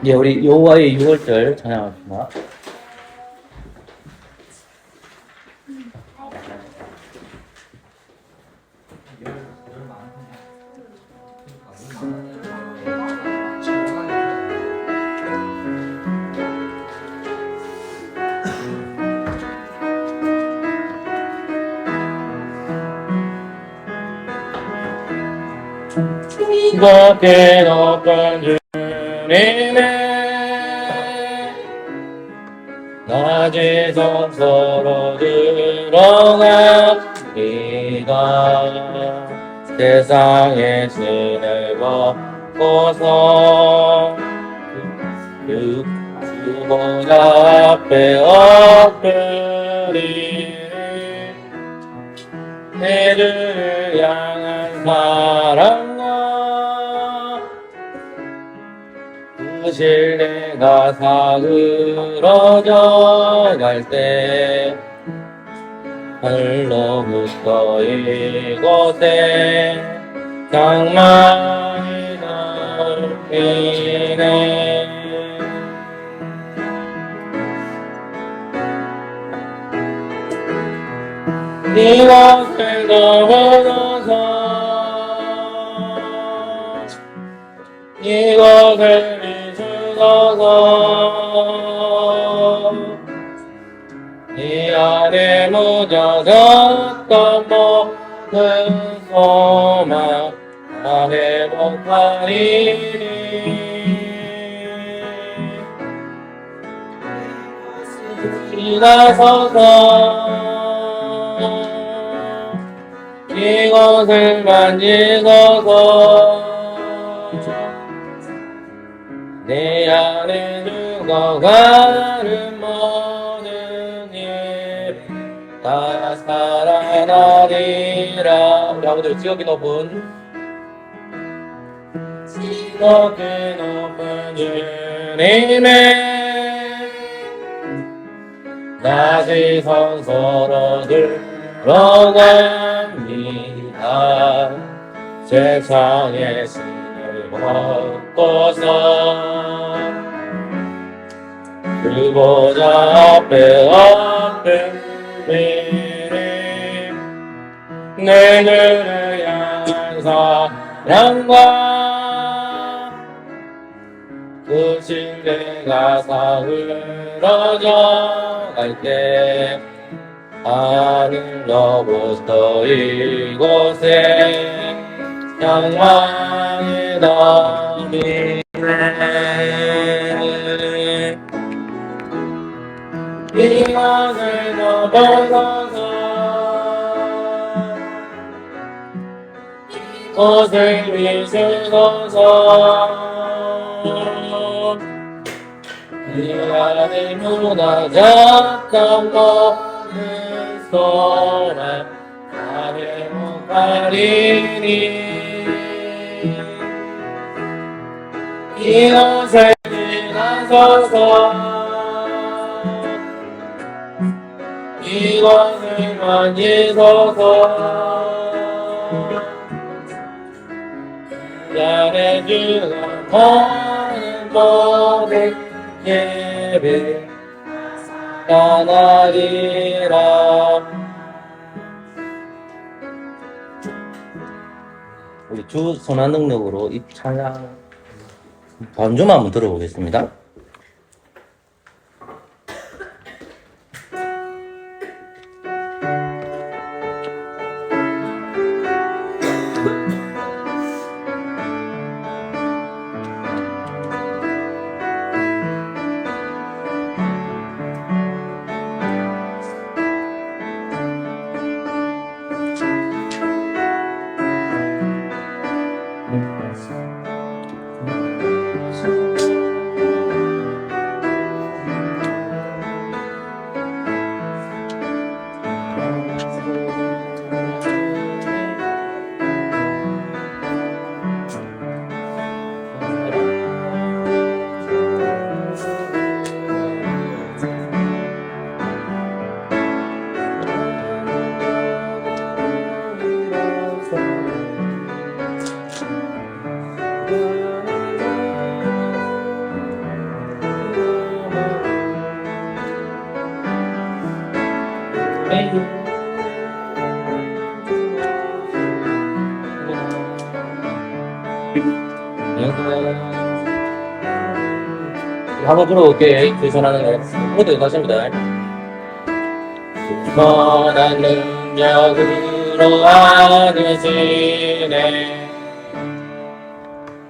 이제 우리 여호와의 6월절 찬양합니다. 높게 높은 주님의 낮은 성소로 들어갑니다. 세상의 신을 벗고서 그 주보좌 앞에 엎드리는 내 주를 향한 사랑과 그 신뢰가 사그러져 갈 때 하늘로부터 이곳에 장막이 넓히네. 이곳을 넘어서서 이곳을 비추소서. 이 안에 묻어졌던 모든 소망 다 회복하리니. 지나서서 이곳을 만지소서. 내 안에 죽어가는 모든 일 다 살아나리라. 우리 아버지 지극히 높은 주님의 낮은 성소로 들어갑니다. 세상의 신을 벗고서 그 보좌 앞에 엎드리니 내 주를 향한 사랑과 그 신뢰가 사그러져 갈 때 하늘로부터 이곳에 영광이 넘치네. 이곳을 넘어서서 이곳을 비추소서. 이 안에 무너졌던 모든 소망 다 회복하리니. 이곳을 지나서서 이곳을 만지소서. 잘해주는 모든 예배 나나리라. 우리 주 선한 능력으로 이 찬양 반주만 한번 들어보겠습니다. 한번 불러볼게. 주선하는 거. 모두 가십니다. 주선한 능력으로 안으시네.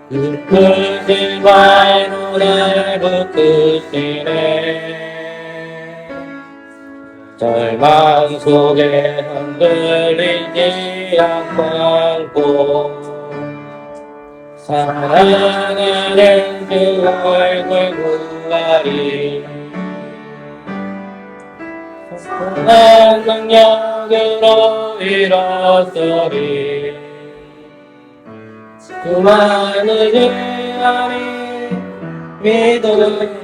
그 크신 발로 날 붙드시네. 절망 속에 흔들리지 않고 사랑하는 그 얼굴 구하리. 선한 능력으로 일어서리. 그 많은 예언이 믿음으로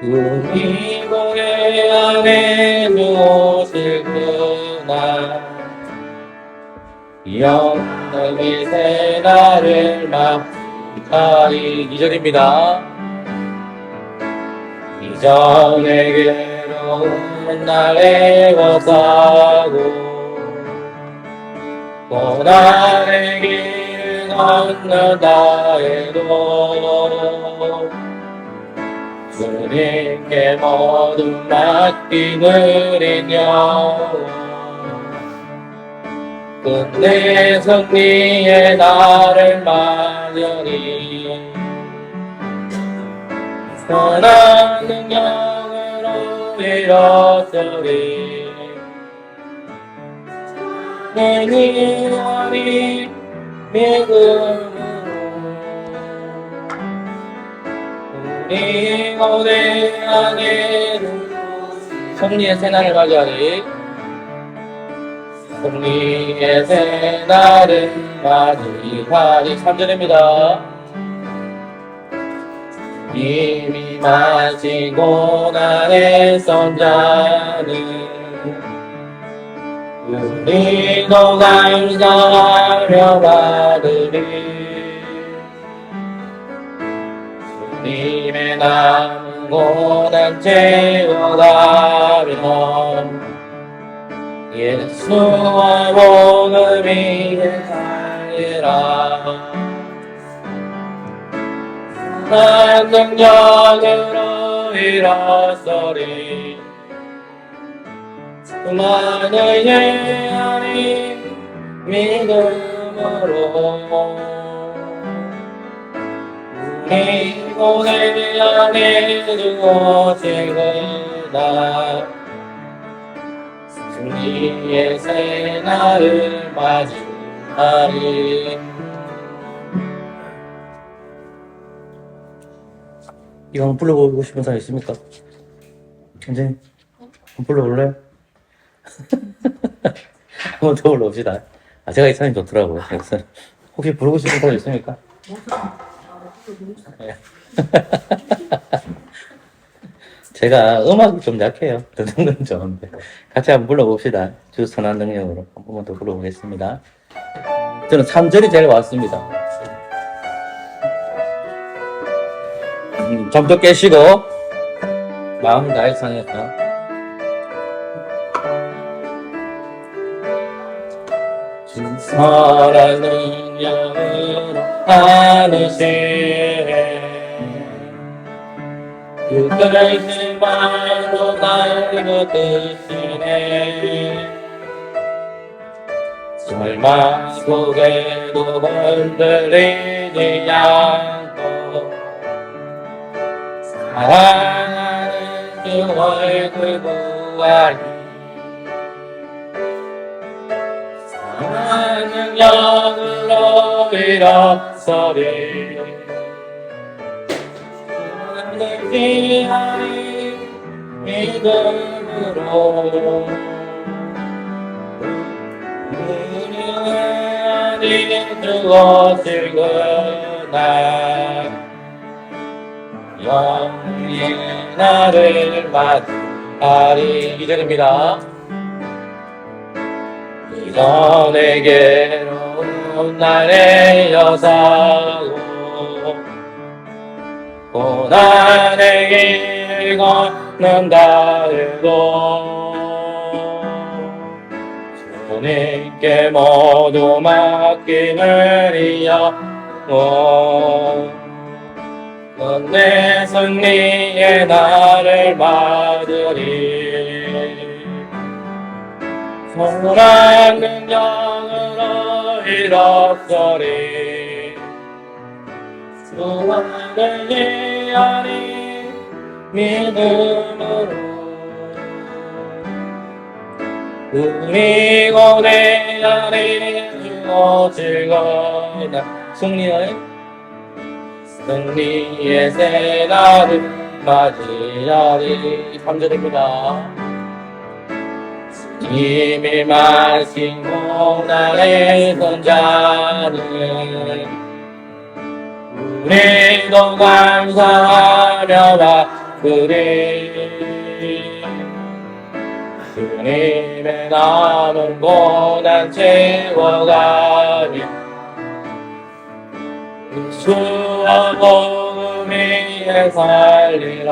우리 고개 안에 누우실 그날 영원히 새 날을 맞이하리. 2절입니다. 이전의 괴로운 날에 워사고 고난의 길을 건넌다 해도 주님께 모든 맡기는 영혼 끝내 승리의 날을 맞으니 선한 능력으로 일어서리. 내 영혼이 믿음으로 우리 고대 안에 승리의 새날을 맞이하리. 승리의 새날을 맞이하리. 3절입니다. 이미 마신 고난의 선자는 우리도 감사하며 받으리. 주님의 남은 고난 채워가며 예수와 복음 위에 달리라. 선한 능력으로 일어서리. 수많은 예언이 믿음으로 우리 고대 안에 두어질 그날 승리의 새날을 맞이하리. 이거 한번 불러보고 싶은 사람 있습니까? 선생님 한번 불러볼래요? 한번 더 불러봅시다. 제가 이 사람이 좋더라고요. 그래서 혹시 부르고 싶은 사람 있습니까? 네. 제가 음악이 좀 약해요. 듣는 건 좋은데 같이 한번 불러봅시다. 주 선한 능력으로 한 번만 더 불러보겠습니다. 저는 3절이 제일 왔습니다. 잠도 깨시고 마음 다해 상해서 주선한 능력으로 안으시네. 그 크신 발로 날 붙드시네. 절망 속에도 흔들리지 않고 사랑하는 그 얼굴 구하리. 선한 능력으로 일어서리. 주님을 기하리. 믿음으로 우리 안에 주어질 그날 영원히 나를 맞이하리. 2절입니다. 이전의 괴로운 날에 여사고 고난의 길 걷는다 해도 주님께 모두 맡기느니여. 넌 내 승리의 날을 맞으리. 선한 능력으로 일어서리. 수많은 이하리 믿음으로 그리고 내 안에 주어질거나 승리의 새날을 맞이하리. 3절입니다. 이미 마신 고난의 손자는 우리도 감사하며 받으리. 주님의 남은 고난 채워가리. 주와 복음 위에 살리라.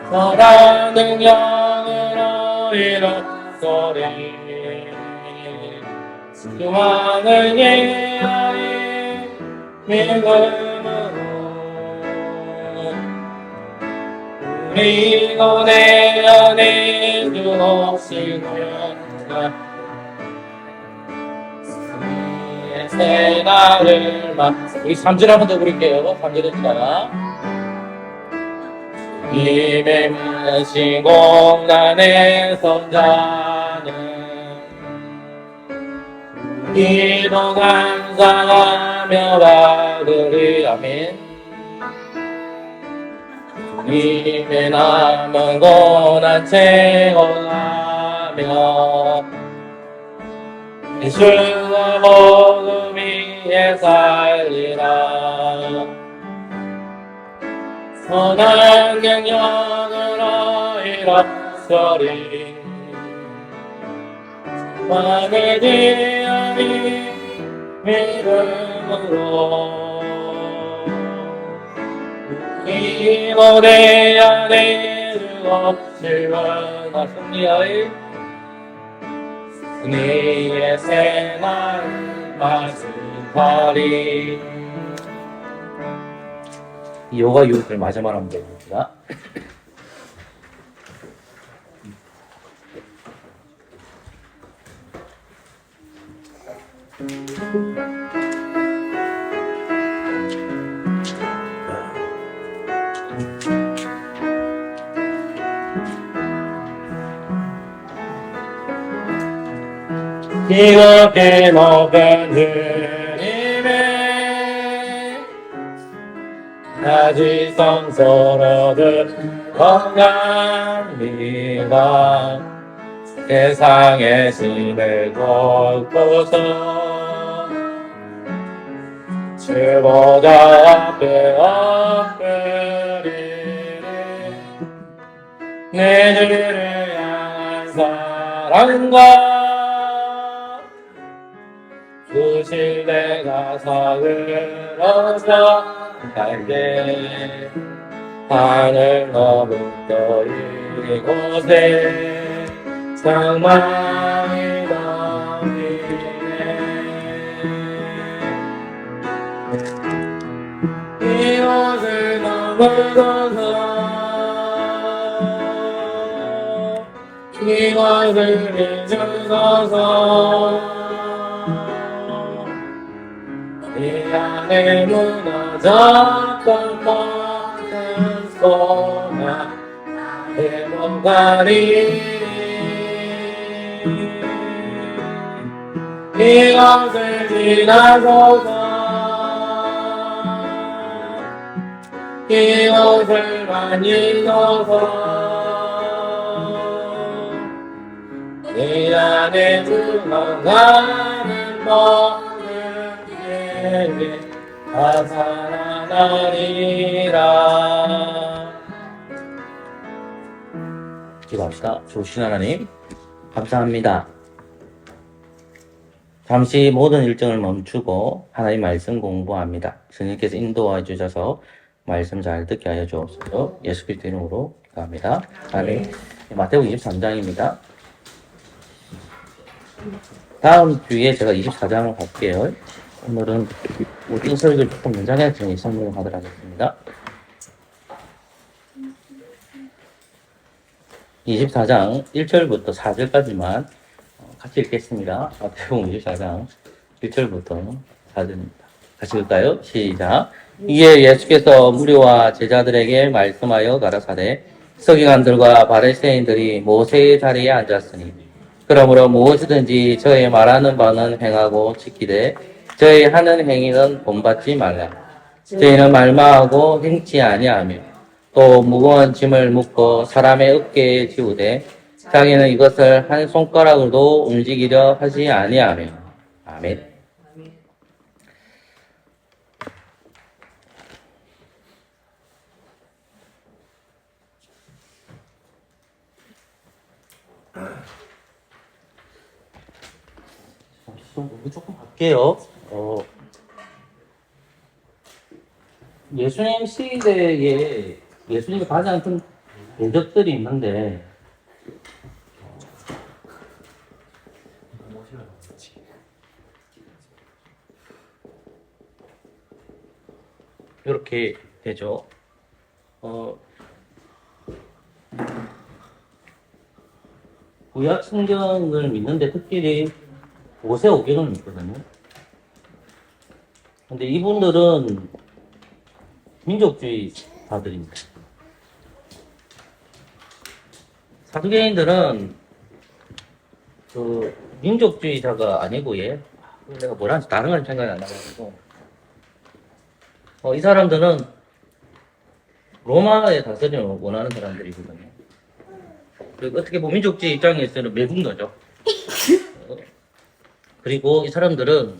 선한 능력으로 일어서리. 수많은 예언이 믿음으로 그리고 내 안에 주 없이 고연다. 승리의 새날을 우리 3절 한번 더 부를게요. 3절입니다. 주님의 마신 고난의 손자는 우리도 감사하며 받으리. 아멘. 주님의 남은 고난 채워가며 예수와 복음 위에 살리라. 선한 능력으로 일어서리. 수많은 이하리 믿음으로 그리고 내 안에 주옵실거나 승리의 새날 맞이하리. 요가 유익을 마지막 하면 됩니다. 이렇게 높은 주님의 아직 성소로든 건강합니다. 세상의 신을 걷고서 주보다 앞에 엎드리리. 내 주를 향한 사랑과 그 신뢰가 서글어서 갈게. 하늘 너무 떠 이곳에 상망이 넘치네. 이곳을 넘어서서 이곳을 잊으소서. 이 안에 무너졌던 모든 소망 회복하리. 이것을 지나서서 이것을 만지소서. 내 안에 죽어가는 모든 죄를 다 살아나리라. 기도합시다. 좋으신 하나님 감사합니다. 잠시 모든 일정을 멈추고 하나님 말씀 공부합니다. 주님께서 인도해 주셔서 말씀 잘 듣게 하여 주옵소서. 예수 그리스도 이름으로 기도합니다. 아멘. 마태복음 23장입니다. 다음 주에 제가 24장을 할게요. 오늘은 모든 설교를 조금 연장해서 설명을 하도록 하겠습니다. 24장 1절부터 4절까지만 같이 읽겠습니다. 마태복음 24장 1절부터 4절입니다. 같이 읽을까요? 시작. 이에 예수께서 무리와 제자들에게 말씀하여 가라사대 서기관들과 바리새인들이 모세의 자리에 앉았으니 그러므로 무엇이든지 저의 말하는 바는 행하고 지키되 저의 하는 행위는 본받지 말라. 저희는 말마하고 행치 아니하며 또 무거운 짐을 묶어 사람의 어깨에 지우되 자기는 이것을 한 손가락으로도 움직이려 하지 아니하며. 아멘. 조금 할게요. 예수님 시대에 예수님이 가장 큰 대적들이 있는데 이렇게 되죠. 구약 성경을 믿는데 특별히 모세오경을 믿거든요. 근데 이분들은 민족주의자들입니다. 사두개인들은 민족주의자가 아니고 내가 뭐라는지 다른 걸 생각이 안 나가지고 이 사람들은 로마의 다스림을 원하는 사람들이거든요. 그리고 어떻게 보면 민족주의 입장에서는 매국 거죠. 그리고 이 사람들은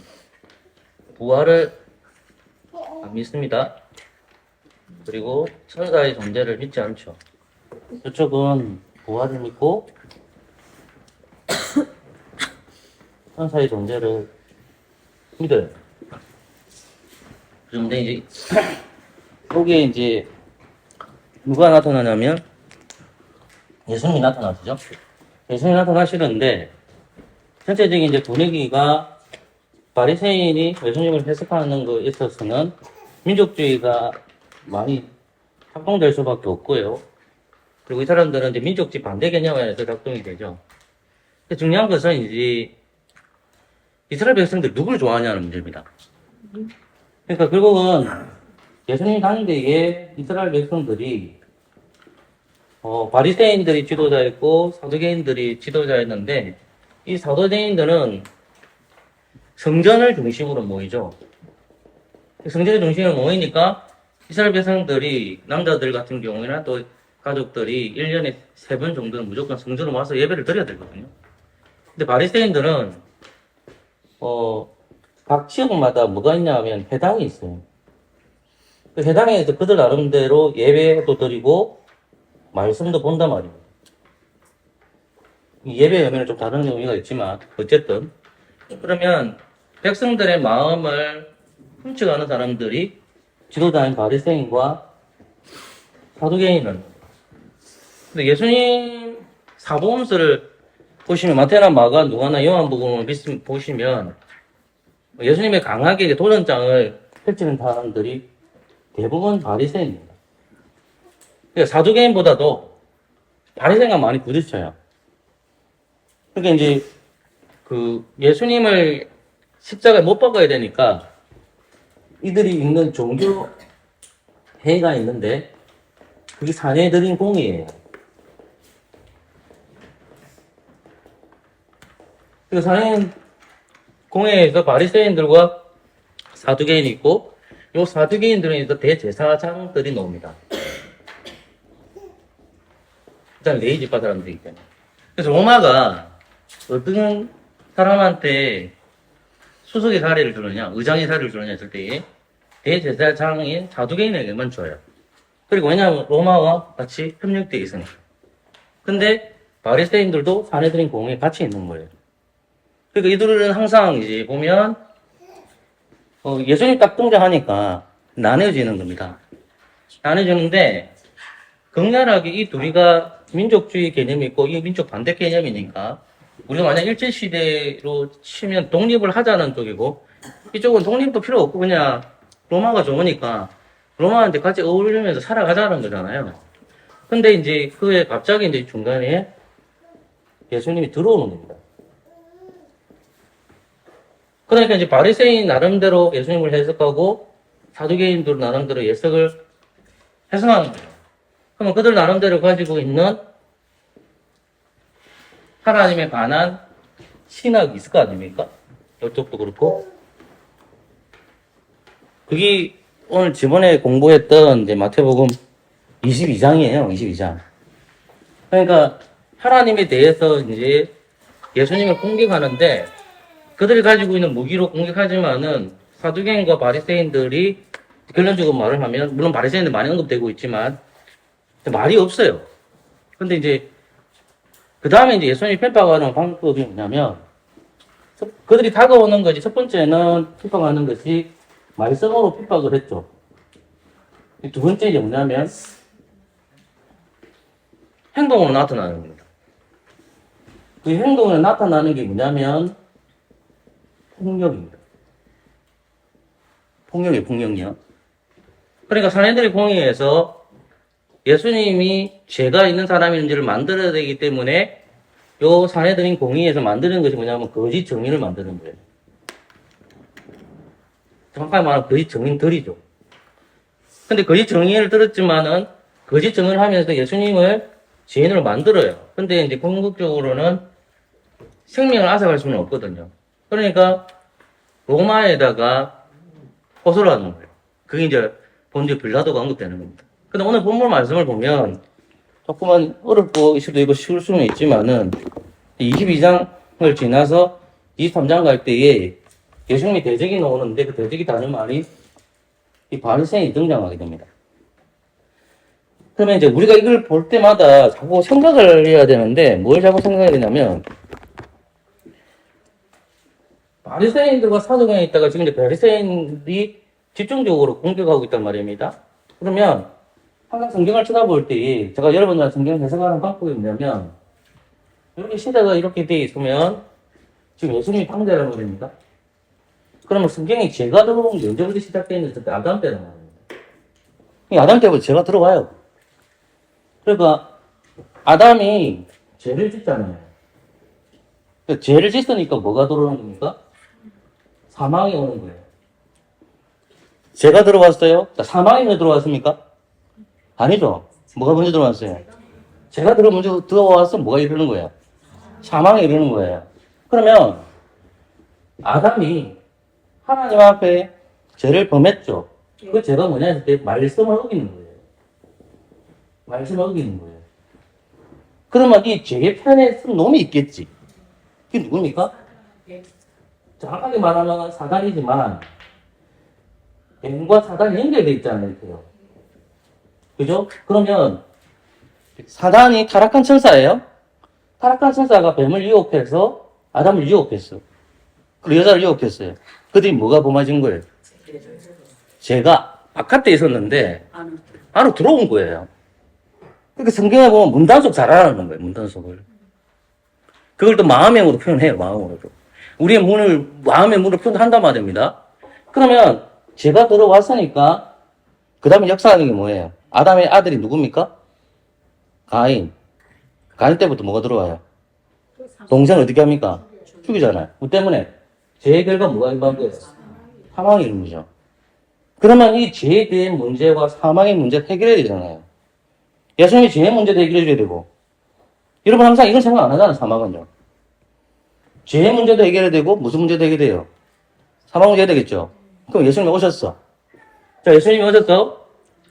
부활을 안 믿습니다. 그리고 천사의 존재를 믿지 않죠. 이쪽은 부활을 믿고 천사의 존재를 믿어요. 그런데 이제 여기에 이제 누가 나타나냐면 예수님이 나타나시죠. 예수님이 나타나시는데 전체적인 이제 분위기가 바리새인이 예수님을 해석하는 것에 있어서는 민족주의가 많이 작동될 수밖에 없고요. 그리고 이 사람들은 이제 민족주의 반대 개념에서 작동이 되죠. 중요한 것은 이제 이스라엘 백성들이 누구를 좋아하냐는 문제입니다. 그러니까 결국은 예수님 당대에 이스라엘 백성들이 바리새인들이 지도자였고 사두개인들이 지도자였는데 이 사두개인들은 성전을 중심으로 모이죠. 성전을 중심으로 모이니까 이스라엘 백성들이 남자들 같은 경우에는 또 가족들이 1년에 3번 정도는 무조건 성전으로 와서 예배를 드려야 되거든요. 근데 바리새인들은 각 지역마다 뭐가 있냐 하면 회당이 있어요. 그 회당에서 그들 나름대로 예배도 드리고 말씀도 본단 말이에요. 예배 의미는 좀 다른 의미가 있지만 어쨌든 그러면 백성들의 마음을 훔쳐가는 사람들이 지도자인 바리새인과 사두개인은 근데 예수님 사복음서를 보시면 마태나 마가 누가나 요한복음을 보시면 예수님의 강하게 도전장을 펼치는 사람들이 대부분 바리새인입니다. 그러니까 사두개인보다도 바리새인과 많이 부딪혀요. 그러니까 이제 예수님을 십자가에 못 박아야 되니까 이들이 있는 종교 회의가 있는데 그게 사내들인 공의예요. 그 사내인 공회에서 바리새인들과 사두개인이 있고 이 사두개인들은 대제사장들이 나옵니다. 일단 레위 지파 사람들이기 때문에. 그래서 로마가 어떤 사람한테 수석의 사례를 주느냐, 의장의 사례를 주느냐 했을 때 대제사장인 사두개인에게만 줘요. 그리고 왜냐하면 로마와 같이 협력되어 있으니까. 근데 바리새인들도 사내들인 공회에 같이 있는 거예요. 그러니까 이들은 항상 이제 보면 예수님 딱 등장하니까 나눠지는 겁니다. 나눠지는데 극렬하게 이 둘이가 민족주의 개념이 있고 이 민족 반대 개념이니까 우리가 만약 일제시대로 치면 독립을 하자는 쪽이고 이쪽은 독립도 필요 없고 그냥 로마가 좋으니까 로마한테 같이 어울리면서 살아가자는 거잖아요. 근데 이제 그에 갑자기 이제 중간에 예수님이 들어오는 겁니다. 그러니까 이제 바리새인 나름대로 예수님을 해석하고 사두개인들 나름대로 예석을 해석하는 거예요. 그러면 그들 나름대로 가지고 있는 하나님에 관한 신학이 있을 거 아닙니까? 이쪽도 그렇고. 그게 오늘 지난번에 공부했던 이제 마태복음 22장이에요. 22장. 그러니까 하나님에 대해서 이제 예수님을 공격하는데 그들이 가지고 있는 무기로 공격하지만은 사두개인과 바리새인들이 결론적으로 말을 하면 물론 바리새인들 많이 언급되고 있지만 말이 없어요. 근데 이제 그 다음에 이제 예수님이 핍박하는 방법이 뭐냐면 그들이 다가오는 것이 첫 번째는 핍박하는 것이 말씀으로 핍박을 했죠. 두 번째 이제 뭐냐면 행동으로 나타나는 겁니다. 그 행동으로 나타나는 게 뭐냐면 폭력입니다. 폭력이요. 그러니까 사내들의 공의에서 예수님이 죄가 있는 사람인지를 만들어야 되기 때문에 요 사내들인 공의에서 만드는 것이 뭐냐면 거짓 정의를 만드는 거예요. 정확하게 말하면 거짓 정의들이죠. 근데 거짓 정의를 들었지만은 거짓 정의를 하면서 예수님을 죄인으로 만들어요. 근데 이제 궁극적으로는 생명을 앗아갈 수는 없거든요. 그러니까 로마에다가 호소를 하는 거예요. 그게 이제 본디 빌라도가 언급되는 겁니다. 근데 오늘 본문 말씀을 보면 조금만 어렵고 수도 있고 쉬울 수는 있지만은 22장을 지나서 23장 갈 때에 예수님이 대적이 나오는데 그 대적이 다른 말이 이 바리새인이 등장하게 됩니다. 그러면 이제 우리가 이걸 볼 때마다 자꾸 생각을 해야 되는데 뭘 자꾸 생각해야 되냐면 바리새인들과 사두개인이 있다가 지금 이제 바리새인들이 집중적으로 공격하고 있단 말입니다. 그러면 항상 성경을 쳐다볼 때 제가 여러분들 성경을 해석하는 방법이 뭐냐면 이렇게 시대가 이렇게 돼 있으면 지금 예수님이 방대란 말입니다. 그러면 성경이 죄가 들어온 게 언제부터 시작되는지 그때 아담 때란 말입니다. 아담 때부터 죄가 들어와요. 그러니까 아담이 죄를 짓잖아요. 그러니까 죄를 짓으니까 뭐가 들어오는 겁니까? 사망이 오는 거예요. 죄가 들어왔어요? 사망이 먼저 들어왔습니까? 아니죠. 뭐가 먼저 들어왔어요? 죄가 먼저 들어왔으면 뭐가 이러는 거예요? 사망이 이러는 거예요. 그러면 아담이 하나님 앞에 죄를 범했죠. 그 죄가 뭐냐 했을 때 말씀을 어기는 거예요. 말씀을 어기는 거예요. 그러면 이 죄의 편에 쓴 놈이 있겠지. 그게 누굽니까? 정확하게 말하면 사단이지만 뱀과 사단이 연결되어 있잖아요. 이렇게요. 그죠? 그러면 사단이 타락한 천사예요. 타락한 천사가 뱀을 유혹해서 아담을 유혹했어. 그리고 여자를 유혹했어요. 그들이 뭐가 범해진 거예요? 죄가 바깥에 있었는데 안으로 들어온 거예요. 그러니까 성경에 보면 문단속 잘하라는 거예요. 문단속을. 그걸 또 마음행으로 표현해요. 마음으로도. 우리의 마음의 문을 표현한단 말입니다. 그러면 죄가 들어왔으니까 그 다음에 역사하는 게 뭐예요? 아담의 아들이 누굽니까? 가인. 가인 때부터 뭐가 들어와요? 동생을 어떻게 합니까? 죽이잖아요. 그 때문에 죄의 결과 뭐가 일어난 거예요? 사망이 있는 거죠. 그러면 이 죄에 대한 문제와 사망의 문제를 해결해야 되잖아요. 예수님이 죄의 문제도 해결해 줘야 되고. 여러분 항상 이런 생각 안 하잖아요. 사망은요. 죄의 문제도 해결해야 되고 무슨 문제도 해결해야 돼요? 사망 문제 해야 되겠죠. 그럼 예수님이 오셨어. 자, 예수님이 오셔서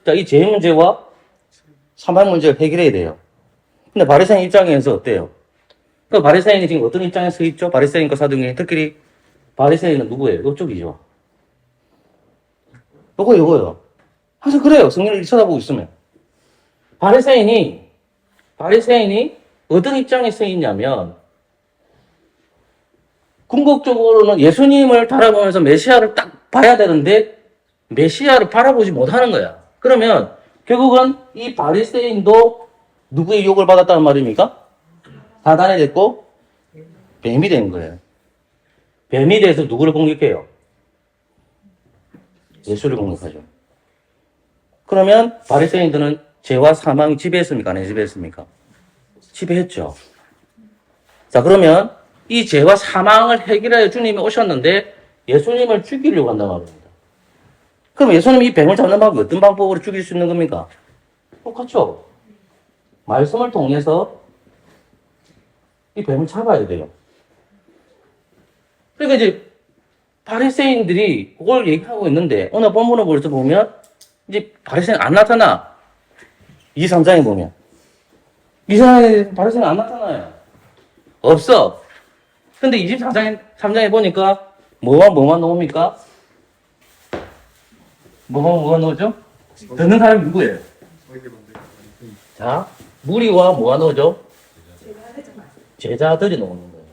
자, 이 죄의 문제와 사망 문제를 해결해야 돼요. 근데 바리새인 입장에서 어때요? 그 바리새인이 지금 어떤 입장에 서 있죠? 바리새인과 사두개인. 특히 바리새인은 누구예요? 이쪽이죠. 요거요. 항상 그래요. 성경을 쳐다보고 있으면. 바리새인이 어떤 입장에 서 있냐면 궁극적으로는 예수님을 바라보면서 메시아를 딱 봐야 되는데 메시아를 바라보지 못하는 거야. 그러면 결국은 이 바리새인도 누구의 유혹을 받았다는 말입니까? 사단이 됐고 뱀이 된 거예요. 뱀이 돼서 누구를 공격해요? 예수를 공격하죠. 그러면 바리새인들은 죄와 사망이 지배했습니까? 안 지배했습니까? 지배했죠. 자, 그러면 이 죄와 사망을 해결하여 주님이 오셨는데 예수님을 죽이려고 한단 말입니다. 그럼 예수님이 이 뱀을 잡는 방법이 어떤 방법으로 죽일 수 있는 겁니까? 똑같죠. 말씀을 통해서 이 뱀을 잡아야 돼요. 그러니까 이제 바리새인들이 그걸 얘기하고 있는데 어느 본문을 벌써 보면 이제 바리새인 안 나타나. 2, 3장에 보면 이스라엘 바리새인 안 나타나요. 없어. 근데 24장에 보니까 뭐만 나옵니까? 뭐가 나오죠? 듣는 사람이 누구예요? 자, 무리와 뭐가 나오죠? 제자들이 나오는 거예요.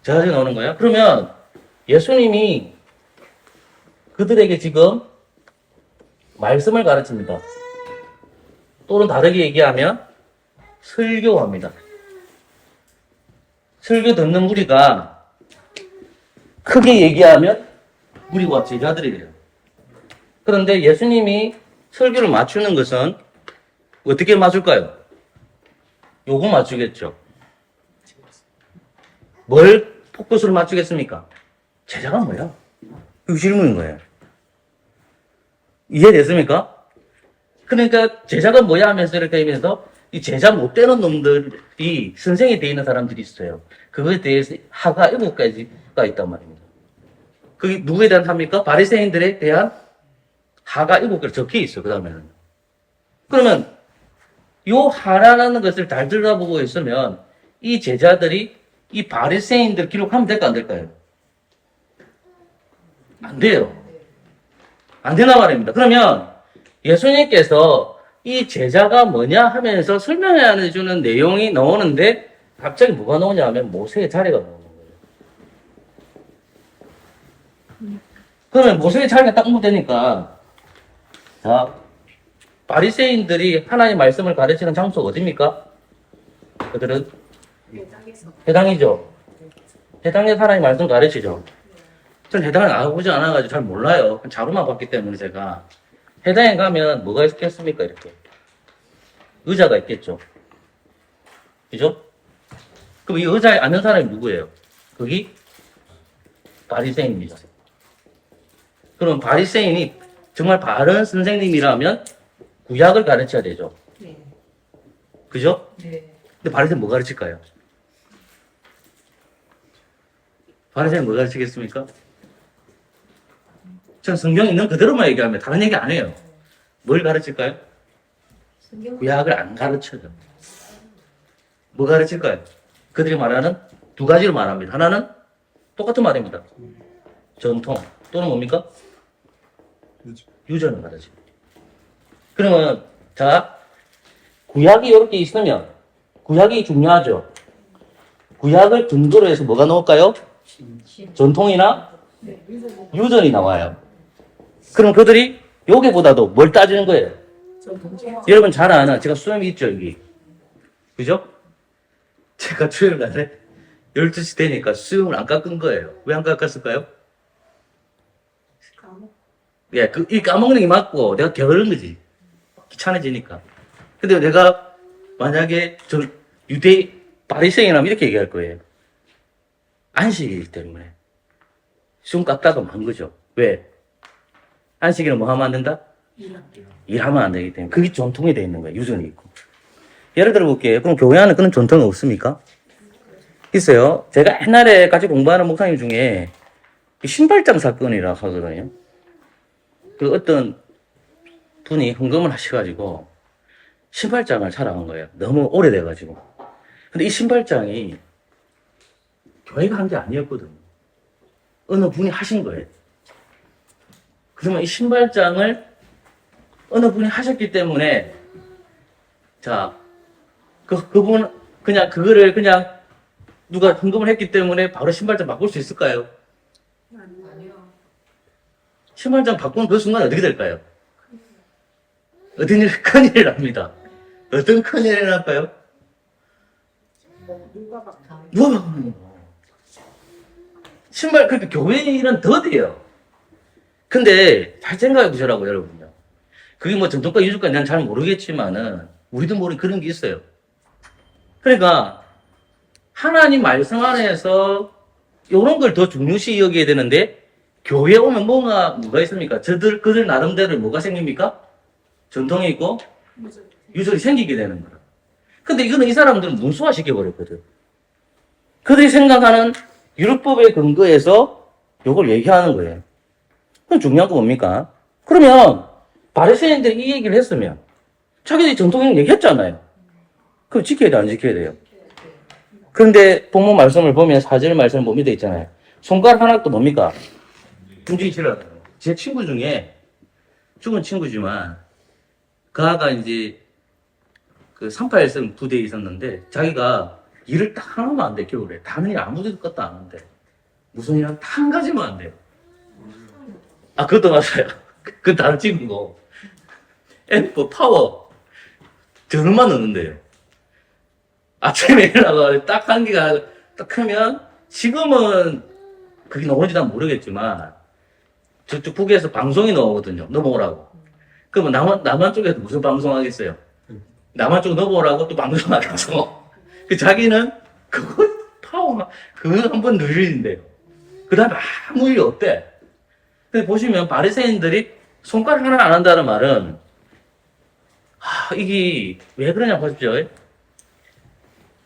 제자들이 나오는 거예요. 그러면 예수님이 그들에게 지금 말씀을 가르칩니다. 또는 다르게 얘기하면 설교합니다. 설교 듣는 무리가 크게 얘기하면 무리와 제자들이래요. 그런데 예수님이 설교를 맞추는 것은 어떻게 맞출까요? 요거 맞추겠죠. 뭘 포커스를 맞추겠습니까? 제자가 뭐야? 이 질문인 거예요. 이해됐습니까? 그러니까 제자가 뭐야 하면서 이렇게 하면서 이 제자 못 되는 놈들이 선생이 돼 있는 사람들이 있어요. 그거에 대해서 하가 7가지가 있단 말입니다. 그게 누구에 대한 합니까? 바리새인들에 대한 하가 7가지 적혀 있어요. 그 다음에는. 그러면 요 하라는 것을 잘 들여다보고 있으면 이 제자들이 이 바리새인들 기록하면 될까 안 될까요? 안 돼요. 안 되나 말입니다. 그러면 예수님께서 이 제자가 뭐냐 하면서 설명해 주는 내용이 나오는데 갑자기 뭐가 나오냐 하면 모세의 자리가 나오는 거예요. 그러면 모세의 자리가 딱 되니까 자, 바리새인들이 하나님의 말씀을 가르치는 장소가 어디입니까? 그들은 해당이죠. 해당에서 하나님의 말씀 가르치죠. 전 해당을 나가보지 않아가지고 잘 몰라요. 자료만 봤기 때문에 제가. 해당에 가면 뭐가 있겠습니까? 이렇게. 의자가 있겠죠. 그죠? 그럼 이 의자에 앉는 사람이 누구예요? 거기 바리새인입니다. 그럼 바리새인이 정말 바른 선생님이라면 구약을 가르쳐야 되죠. 네. 그죠? 네. 근데 바리새인 뭐 가르칠까요? 바리새인 뭐 가르치겠습니까? 전 성경 있는 그대로만 얘기하면 다른 얘기 안 해요. 뭘 가르칠까요? 구약을 안 가르쳐요. 뭐 가르칠까요? 그들이 말하는 두 가지를 말합니다. 하나는 똑같은 말입니다. 전통 또는 뭡니까? 유전을 가르칩니다. 그러면 자 구약이 이렇게 있으면 구약이 중요하죠. 구약을 근거로 해서 뭐가 나올까요? 전통이나 유전이 나와요. 그럼 그들이 여기보다도 뭘 따지는 거예요? 여러분 잘 아는 제가 수염이 있죠 여기. 그죠? 제가 주일 날에 12시 되니까 수염을 안 깎은 거예요. 왜 안 깎았을까요? 예, 이 까먹는 게 맞고 내가 게으른 거지. 귀찮아지니까. 근데 내가 만약에 저 유대 바리새인이라면 이렇게 얘기할 거예요. 안식이기 때문에 수염 깎다가 만 거죠. 왜? 안식일은 뭐 하면 안 된다? 일하면 안 되기 때문에 그게 전통이 돼 있는 거예요. 유전이 있고. 예를 들어 볼게요. 그럼 교회 안에 그런 전통이 없습니까? 있어요. 제가 옛날에 같이 공부하는 목사님 중에 신발장 사건이라고 하거든요. 그 어떤 분이 헌금을 하셔가지고 신발장을 사러 간 거예요. 너무 오래돼가지고. 근데 이 신발장이 교회가 한 게 아니었거든요. 어느 분이 하신 거예요. 그러면 이 신발장을 어느 분이 하셨기 때문에 자, 그분 그냥 그거를 그냥 누가 헌금을 했기 때문에 바로 신발장 바꿀 수 있을까요? 아니요. 신발장 바꾸는 그 순간 어떻게 될까요? 어떤 일, 큰일이 납니다. 어떤 큰일이 날까요? 누가 바꿔? 누가 바꾸는 거예요? 신발, 그러니까 교회 일은 더디요. 근데 잘 생각해 보시라고, 여러분요. 그게 뭐 정통과 유주과 난 잘 모르겠지만은, 우리도 모르는 그런 게 있어요. 그러니까, 하나님 말씀 안에서 이런 걸 더 중요시 여겨야 되는데, 교회 오면 뭐가 있습니까? 그들 나름대로 뭐가 생깁니까? 전통이 있고, 유전이 생기게 되는 거라. 근데 이거는 이 사람들은 문수화시켜버렸거든. 그들이 생각하는 율법의 근거에서 이걸 얘기하는 거예요. 그럼 중요한 거 뭡니까? 그러면 바리새인들이 이 얘기를 했으면 자기들이 전통적 얘기했잖아요. 그럼 지켜야 돼, 안 지켜야 돼요? 그런데 본문 말씀을 보면 4절 말씀을 보면 돼 있잖아요. 손가락 하나도 뭡니까? 움직이기 싫어요. 제 친구 중에 죽은 친구지만 그 아가 이제 그 3.8성 부대에 있었는데 자기가 일을 딱 하나만 안 돼, 겨울에. 다른 일 아무 것도 안 한대. 무슨 일 한 가지만 안 돼요. 아, 그것도 맞아요. 그건 다른 친구고. 앰프, 파워. 저런만 넣는데요. 아침에 일어나서 딱 한 개가 딱 크면 지금은 그게 나오는지 난 모르겠지만 저쪽 북에서 방송이 나오거든요. 넘어오라고. 그러면 남한 쪽에서 무슨 방송 하겠어요? 남한 쪽 넘어오라고 또 방송하겠죠. 그 자기는 그거 파워만 그거 한번 늘리는데요. 그 다음에 아무 일이 없대. 근데 보시면 바리새인들이 손가락 하나 안 한다는 말은 이게 왜 그러냐 보십시오.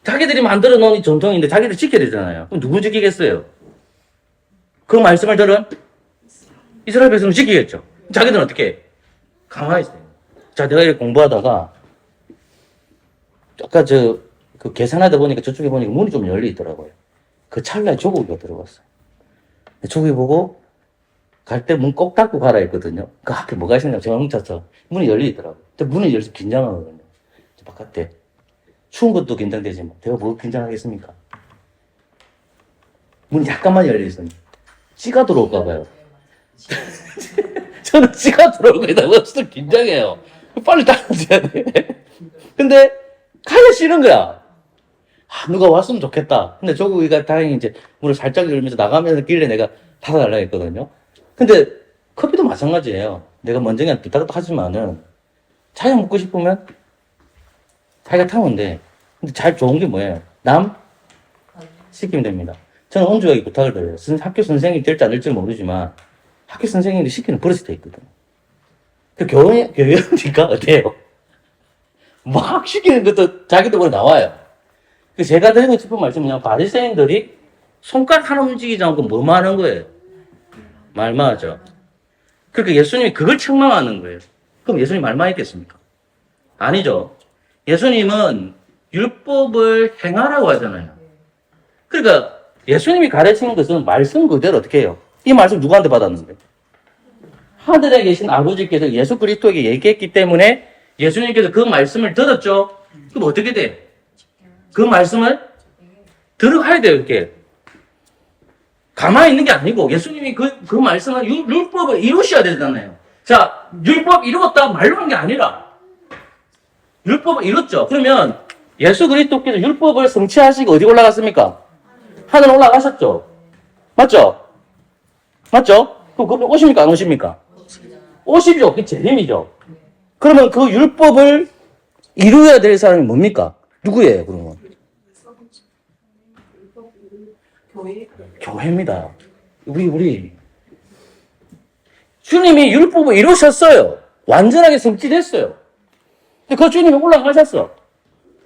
자기들이 만들어 놓은 이 전통인데 자기들 지켜야 되잖아요. 그럼 누구 지키겠어요? 그 말씀을 들은 이스라엘 백성은 지키겠죠. 자기들은 어떻게 해? 가만히 있어요. 자, 내가 이렇게 공부하다가 아까 그 계산하다 보니까 저쪽에 보니까 문이 좀 열려 있더라고요. 그 찰나에 조국이가 들어갔어요. 조국이 보고 갈 때 문 꼭 닫고 가라 했거든요. 그 앞에 뭐가 있었냐 제가 뭉쳤어. 문이 열려 있더라고요. 근데 문이 열려서 긴장하거든요. 저 바깥에. 추운 것도 긴장되지만 내가 뭐 긴장하겠습니까? 문이 약간만 열려 있습니다. 찌가 들어올까 봐요. 저는 찌가 들어올까 봐 진짜 긴장해요. 빨리 닫아줘야 돼. 근데 가기 싫은 거야. 누가 왔으면 좋겠다. 근데 조국이가 다행히 이제 문을 살짝 열면서 나가면서 길래 내가 닫아달라고 했거든요. 근데 커피도 마찬가지예요. 내가 먼저 그냥 부탁도 하지만은 자기가 먹고 싶으면 자기가 타면 돼. 근데 잘 좋은 게 뭐예요? 남 시키면 됩니다. 저는 온주하게 부탁을 드려요. 학교 선생님이 될지 안 될지 모르지만 학교 선생님이 시키는 버릇이 돼 있거든요. 그 교회니까 어때요? 막 시키는 것도 자기도 그래 나와요. 그 제가 드리고 싶은 말씀은 그냥 바리새인들이 손가락 하나 움직이지 않고 뭐만 하는 거예요? 말만 하죠. 그러니까 예수님이 그걸 책망하는 거예요. 그럼 예수님 말만 했겠습니까? 아니죠. 예수님은 율법을 행하라고 하잖아요. 그러니까 예수님이 가르치는 것은 말씀 그대로 어떻게 해요? 이 말씀 누구한테 받았는데? 하늘에 계신 아버지께서 예수 그리스도에게 얘기했기 때문에 예수님께서 그 말씀을 들었죠. 그럼 어떻게 돼? 그 말씀을 들어가야 돼요, 이렇게. 가만히 있는 게 아니고 예수님이 그 말씀을 율법을 이루셔야 되잖아요. 자, 율법 이루었다 말로 한 게 아니라 율법을 이뤘죠. 그러면 예수 그리스도께서 율법을 성취하시고 어디 올라갔습니까? 하늘 올라가셨죠. 맞죠? 맞죠? 그럼 오십니까? 안 오십니까? 오십이죠. 그게 재림이죠. 그러면 그 율법을 이루어야 될 사람이 뭡니까? 누구예요, 그러면? 교회입니다. 우리. 주님이 율법을 이루셨어요. 완전하게 성취됐어요. 근데 그 주님이 올라가셨어.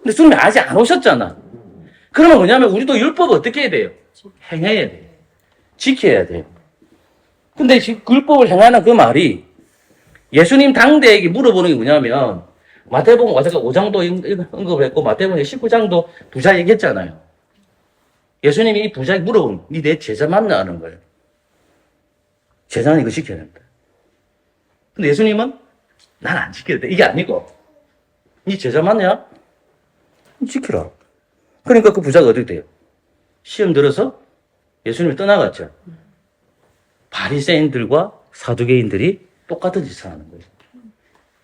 근데 주님이 아직 안 오셨잖아. 그러면 뭐냐면 우리도 율법을 어떻게 해야 돼요? 행해야 돼요. 지켜야 돼요. 근데 그 율법을 행하는 그 말이 예수님 당대에게 물어보는 게 뭐냐면 마태복음 제가 5장도 언급을 했고 마태복음 19장도 부자 얘기했잖아요. 예수님이 이 부자에게 물어보면 니 내 제자 맞나 하는 거예요. 제자는 이거 지켜야 된다. 근데 예수님은 난 안 지켜야 돼. 이게 아니고 니 제자 맞냐? 지키라. 그러니까 그 부자가 어떻게 돼요? 시험 들어서 예수님이 떠나갔죠. 바리새인들과 사두개인들이 똑같은 짓을 하는 거예요.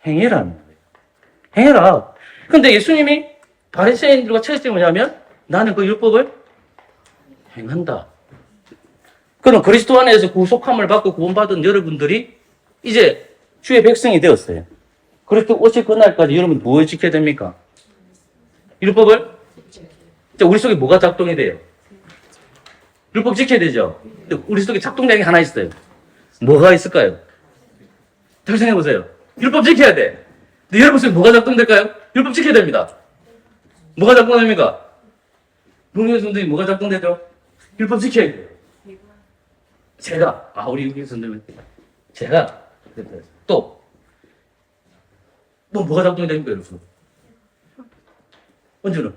행해라는 거예요. 행해라. 근데 예수님이 바리새인들과 차이점이 뭐냐면 나는 그 율법을 행한다. 그럼 그리스도 안에서 구속함을 받고 구원받은 여러분들이 이제 주의 백성이 되었어요. 그리스도 오실 그날까지 여러분 뭘 지켜야 됩니까? 율법을? 자, 우리 속에 뭐가 작동이 돼요? 율법 지켜야 되죠? 근데 우리 속에 작동량이 하나 있어요. 뭐가 있을까요? 잘 생각해보세요. 율법 지켜야 돼. 근데 여러분 속에 뭐가 작동될까요? 율법 지켜야 됩니다. 뭐가 작동됩니까? 동료 선생님 뭐가 작동되죠? 율법 지켜야 돼요. 제가, 우리 여기 선생님, 제가, 또, 뭐가 작동이 됩니까, 여러분? 언제는?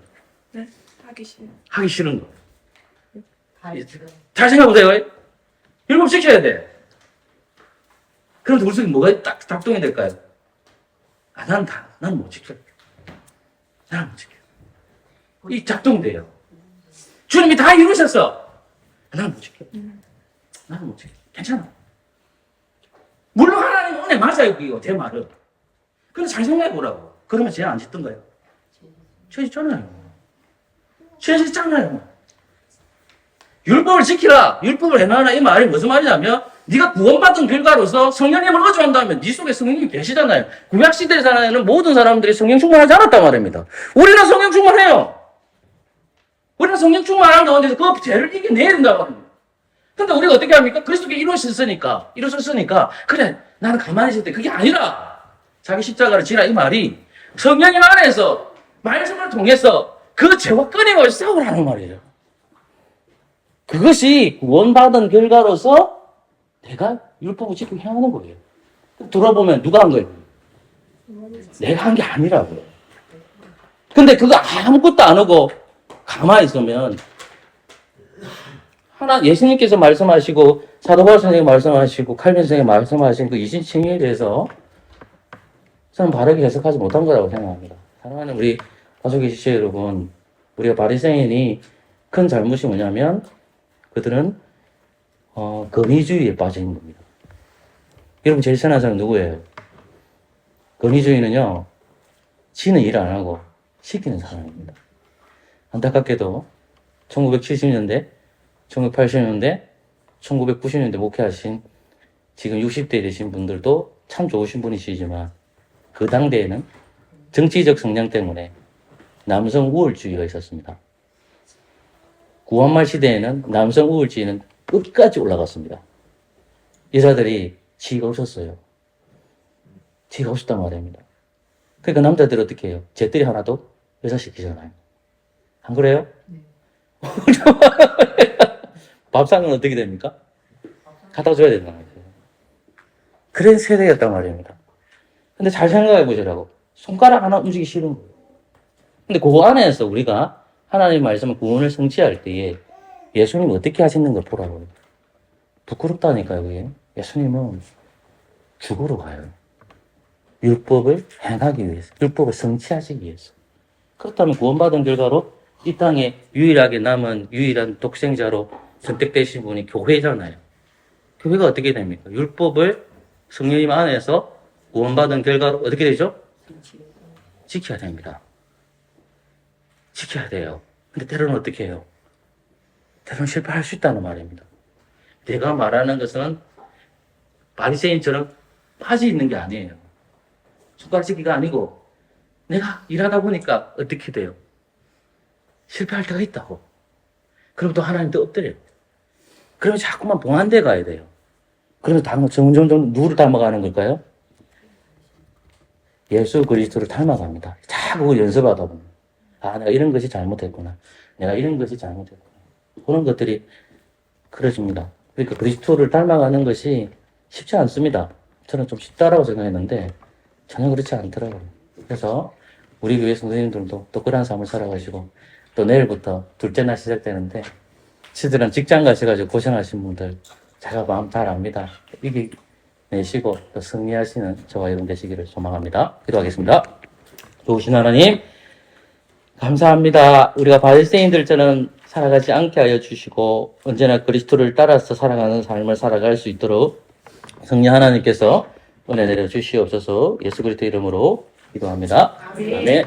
네, 하기 싫어. 하기 싫은 거. 잘 생각해보세요. 율법 지켜야 돼. 그런데 우리 속에 뭐가 딱 작동이 될까요? 나는 못 지켜. 나는 못 지켜. 이 작동돼요. 주님이 다 이루셨어. 나는 못 지켜. 나는 못 지켜. 괜찮아. 물론 하나님 은혜 맞아요, 이거 제 말은. 근데 잘 생각해보라고. 그러면 죄 안 짓던 거예요. 죄 짓잖아요. 죄 짓잖아요. 율법을 지키라, 율법을 행하라 이 말이 무슨 말이냐면 네가 구원받은 결과로서 성령님을 의존한다면 네 속에 성령님이 계시잖아요. 구약시대 사는 모든 사람들이 성령 충만하지 않았단 말입니다. 우리는 성령 충만해요. 우리는 성령 충만한 가운데서 그 죄를 이겨내야 된단 말입니다. 근데 우리가 어떻게 합니까? 그리스도께 이루셨으니까 그래 나는 가만히 있을 때 그게 아니라 자기 십자가를 지라 이 말이 성령님 안에서 말씀을 통해서 그 죄와 끊임없이 싸우라는 말이에요. 그것이 구원받은 결과로서 내가 율법을 지키고 행하는 거예요. 돌아보면 누가 한 거예요? 내가 한 게 아니라고요. 근데 그거 아무것도 안 하고 가만히 있으면 예수님께서 말씀하시고 사도 바울 선생님이 말씀하시고 칼빈 선생님이 말씀하신 그 이신칭의에 대해서 저는 바르게 해석하지 못한 거라고 생각합니다. 사랑하는 우리 가족의 지체 여러분, 우리가 바리새인이 큰 잘못이 뭐냐면 그들은 권위주의에 빠져 있는 겁니다. 여러분 제일 선한 사람 누구예요? 권위주의는요, 지는 일 안 하고 시키는 사람입니다. 안타깝게도 1970년대, 1980년대, 1990년대 목회하신 지금 60대 되신 분들도 참 좋으신 분이시지만 그 당대에는 정치적 성향 때문에 남성 우월주의가 있었습니다. 구한말 시대에는 남성 우월주의는 끝까지 올라갔습니다. 여자들이 지위가 없었어요. 지위가 없었단 말입니다. 그러니까 남자들이 어떻게 해요? 잿더리 하나도 여자시키잖아요. 안 그래요? 네. 밥상은 어떻게 됩니까? 갖다 줘야 된단 말이에요. 그런 세대였단 말입니다. 근데 잘 생각해 보시라고. 손가락 하나 움직이기 싫은 거예요. 근데 그 안에서 우리가 하나님 말씀을 구원을 성취할 때에 예수님 어떻게 하시는 걸 보라고요. 부끄럽다니까요, 그게. 예수님은 죽으러 가요. 율법을 행하기 위해서, 율법을 성취하시기 위해서. 그렇다면 구원받은 결과로 이 땅에 유일하게 남은 유일한 독생자로 선택되신 분이 교회잖아요. 교회가 어떻게 됩니까? 율법을 성령님 안에서 구원받은 결과로 어떻게 되죠? 지켜야 됩니다. 지켜야 돼요. 근데 때로는 어떻게 해요? 때로는 실패할 수 있다는 말입니다. 내가 말하는 것은 바리새인처럼 빠져 있는 게 아니에요. 숟가락지기가 아니고 내가 일하다 보니까 어떻게 돼요? 실패할 때가 있다고. 그럼 또 하나님도 엎드려요. 그러면 자꾸만 봉안대 가야 돼요. 그러면 점점 누구를 닮아가는 걸까요? 예수 그리스도를 닮아갑니다. 자꾸 연습하다 보면 내가 이런 것이 잘못했구나. 내가 이런 것이 잘못했구나. 그런 것들이 그려집니다. 그러니까 그리스도를 닮아가는 것이 쉽지 않습니다. 저는 좀 쉽다라고 생각했는데 전혀 그렇지 않더라고요. 그래서 우리 교회 선생님들도 또 그런 삶을 살아가시고 또 내일부터 둘째 날 시작되는데 시들은 직장 가셔가지고 고생하신 분들 제가 마음 잘 압니다. 이겨내시고 또 승리하시는 저와 여러분 되시기를 소망합니다. 기도하겠습니다. 좋으신 하나님 감사합니다. 우리가 바리새인들처럼 살아가지 않게 하여 주시고 언제나 그리스도를 따라서 살아가는 삶을 살아갈 수 있도록 성령 하나님께서 은혜 내려 주시옵소서. 예수 그리스도 이름으로 기도합니다. 아멘.